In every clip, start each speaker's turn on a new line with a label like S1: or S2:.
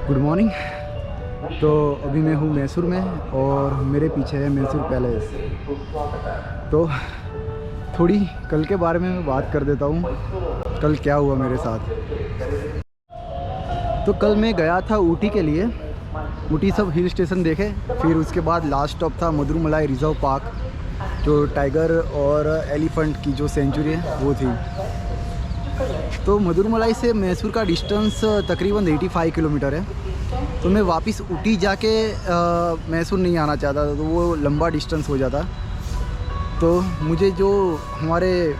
S1: Good morning. तो अभी मैं हूँ मैसूर में और मेरे पीछे है मैसूर पैलेस। तो थोड़ी कल के बारे में मैं बात कर देता हूँ, कल क्या हुआ मेरे साथ। तो कल मैं गया था ऊटी के लिए। ऊटी सब हिल स्टेशन देखे, फिर उसके बाद लास्ट स्टॉप था मधुरमलाई रिजर्व पार्क, जो टाइगर और एलिफेंट की जो सेंचुरी है वो थी। तो मधुरमलाई से मैसूर का डिस्टेंस तकरीबन 85 किलोमीटर है। तो मैं वापस ऊटी जाके मैसूर नहीं आना चाहता था, तो वो लंबा डिस्टेंस हो जाता। तो मुझे जो हमारे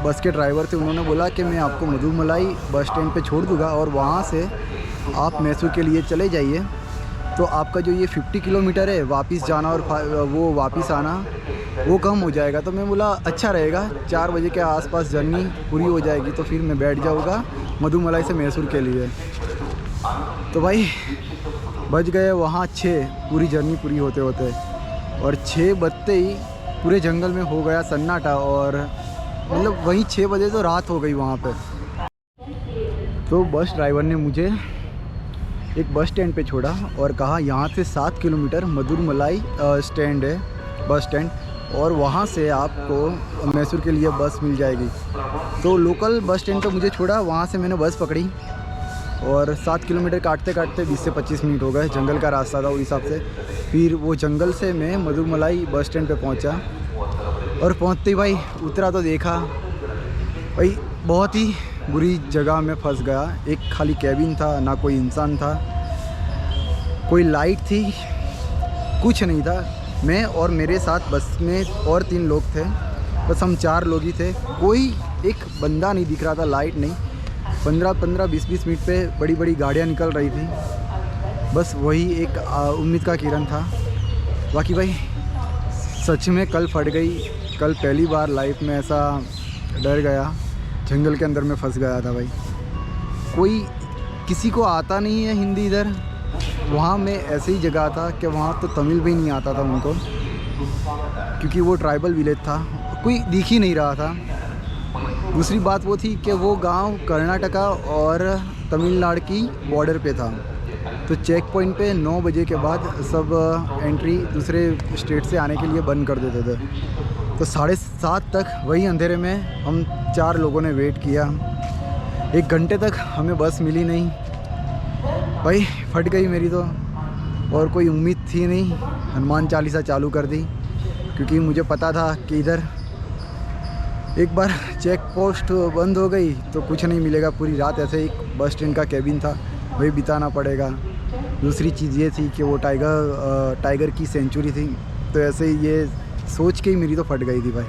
S1: बस के ड्राइवर थे उन्होंने बोला कि मैं आपको मधुरमलाई बस स्टैंड पे छोड़ दूँगा और वहाँ से आप मैसूर के लिए चले जाइए। तो आपका जो ये 50 किलोमीटर है वापस जाना और वो वापस आना वो कम हो जाएगा। तो मैं बोला अच्छा रहेगा, 4 बजे के आसपास जर्नी पूरी हो जाएगी तो फिर मैं बैठ जाऊँगा मधुमलाई से मैसूर के लिए। तो भाई बज गए वहाँ 6, पूरी जर्नी पूरी होते होते, और 6 बजते ही पूरे जंगल में हो गया सन्नाटा। और मतलब वहीं 6 बजे तो रात हो गई वहाँ पे। तो बस ड्राइवर ने मुझे एक बस स्टैंड पे छोड़ा और कहा यहाँ से 7 किलोमीटर मधुरमलाई स्टैंड है, बस स्टैंड, और वहाँ से आपको मैसूर के लिए बस मिल जाएगी। तो लोकल बस स्टैंड पे मुझे छोड़ा, वहाँ से मैंने बस पकड़ी और 7 किलोमीटर काटते काटते 20 से 25 मिनट हो गए। जंगल का रास्ता था उस हिसाब से। फिर वो जंगल से मैं मधुरमलाई बस स्टैंड पे पहुँचा और पहुँचते ही भाई उतरा तो देखा भाई बहुत ही बुरी जगह में फंस गया। एक खाली कैबिन था, ना कोई इंसान था, कोई लाइट थी, कुछ नहीं था। मैं और मेरे साथ बस में और 3 लोग थे, बस हम 4 लोग ही थे। कोई एक बंदा नहीं दिख रहा था, लाइट नहीं। 15-20 मिनट पे बड़ी बड़ी गाड़ियाँ निकल रही थी, बस वही एक उम्मीद का किरण था। बाकी भाई सच में कल फट गई। कल पहली बार लाइफ में ऐसा डर गया, जंगल के अंदर में फंस गया था भाई। कोई किसी को आता नहीं है हिंदी इधर। वहाँ मैं ऐसे ही जगह था कि वहाँ तो तमिल भी नहीं आता था उनको, क्योंकि वो ट्राइबल विलेज था, कोई दिख ही नहीं रहा था। दूसरी बात वो थी कि वो गांव कर्नाटका और तमिलनाडु की बॉर्डर पे था। तो चेक पॉइंट पे 9 बजे के बाद सब एंट्री दूसरे स्टेट से आने के लिए बंद कर देते थे। तो 7:30 तक वही अंधेरे में हम 4 लोगों ने वेट किया। 1 घंटे तक हमें बस मिली नहीं भाई, फट गई मेरी तो। और कोई उम्मीद थी नहीं, हनुमान चालीसा चालू कर दी, क्योंकि मुझे पता था कि इधर एक बार चेक पोस्ट बंद हो गई तो कुछ नहीं मिलेगा। पूरी रात ऐसे ही बस स्टैंड का कैबिन था, वही बिताना पड़ेगा। दूसरी चीज़ ये थी कि वो टाइगर की सेंचुरी थी। तो ऐसे ही ये सोच के ही मेरी तो फट गई थी भाई,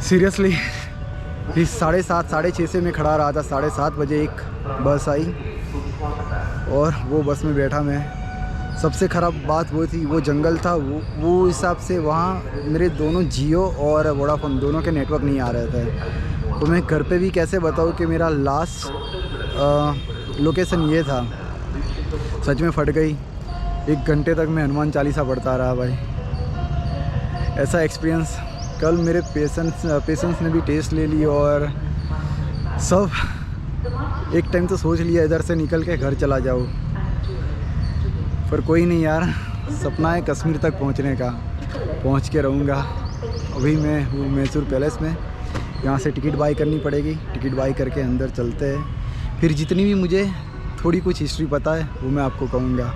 S1: सीरियसली। फिर 7:30 6:30 से मैं खड़ा रहा था। 7:30 बजे एक बस आई और वो बस में बैठा मैं। सबसे ख़राब बात वो थी, वो जंगल था, वो हिसाब से वहाँ मेरे दोनों जियो और वोडाफोन दोनों के नेटवर्क नहीं आ रहे थे। तो मैं घर पे भी कैसे बताऊँ कि मेरा लास्ट लोकेशन ये था। सच में फट गई। 1 घंटे तक मैं हनुमान चालीसा पढ़ता रहा भाई। ऐसा एक्सपीरियंस। कल मेरे पेशेंस ने भी टेस्ट ले ली और सब एक टाइम तो सोच लिया इधर से निकल के घर चला जाओ, पर कोई नहीं यार, सपना है कश्मीर तक पहुंचने का, पहुंच के रहूँगा। अभी मैं हूँ मैसूर पैलेस में, यहाँ से टिकट बाई करनी पड़ेगी। टिकट बाई करके अंदर चलते हैं, फिर जितनी भी मुझे थोड़ी कुछ हिस्ट्री पता है वो मैं आपको कहूँगा।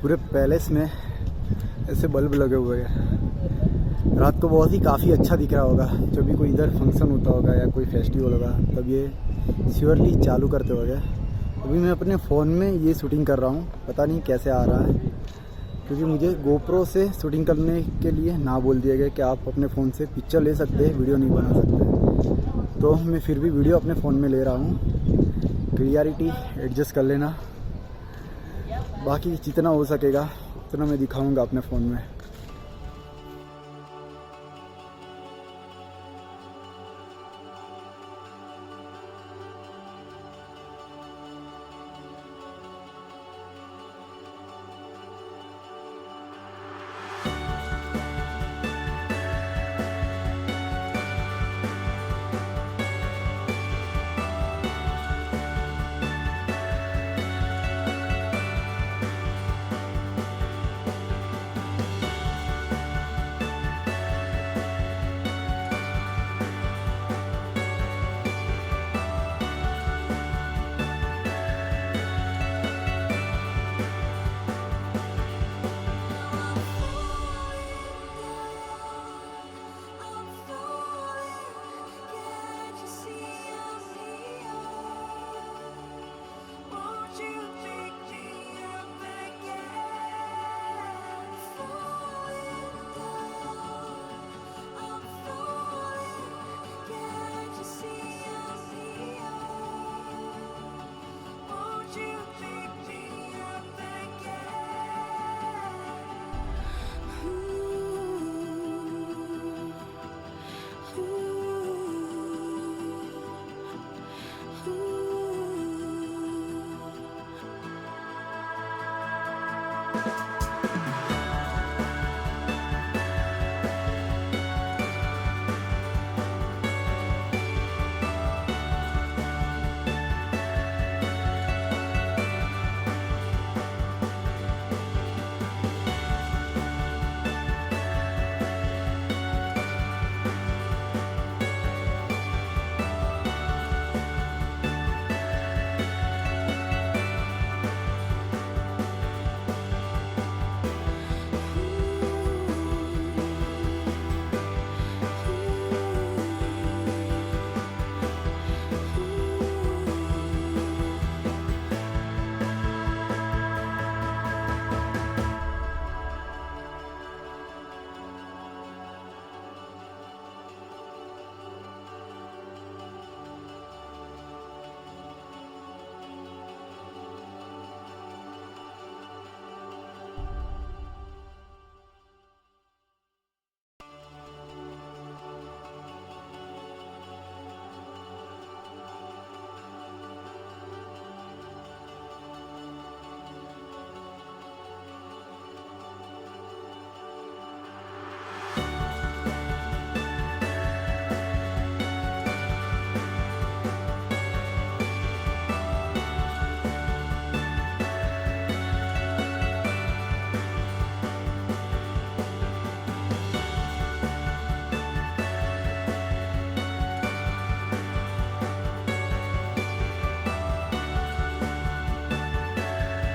S1: पूरे पैलेस में ऐसे बल्ब लगे हुए हैं। रात को बहुत ही काफ़ी अच्छा दिख रहा होगा। जब भी कोई इधर फंक्शन होता होगा या कोई फेस्टिवल होगा तब ये श्योरली चालू करते होंगे। अभी मैं अपने फ़ोन में ये शूटिंग कर रहा हूँ, पता नहीं कैसे आ रहा है, क्योंकि मुझे गोप्रो से शूटिंग करने के लिए ना बोल दिया गया कि आप अपने फ़ोन से पिक्चर ले सकते हैं, वीडियो नहीं बना सकते। तो मैं फिर भी वीडियो अपने फ़ोन में ले रहा हूँ। क्लियरिटी एडजस्ट कर लेना, बाकी जितना हो सकेगा उतना मैं दिखाऊँगा अपने फ़ोन में।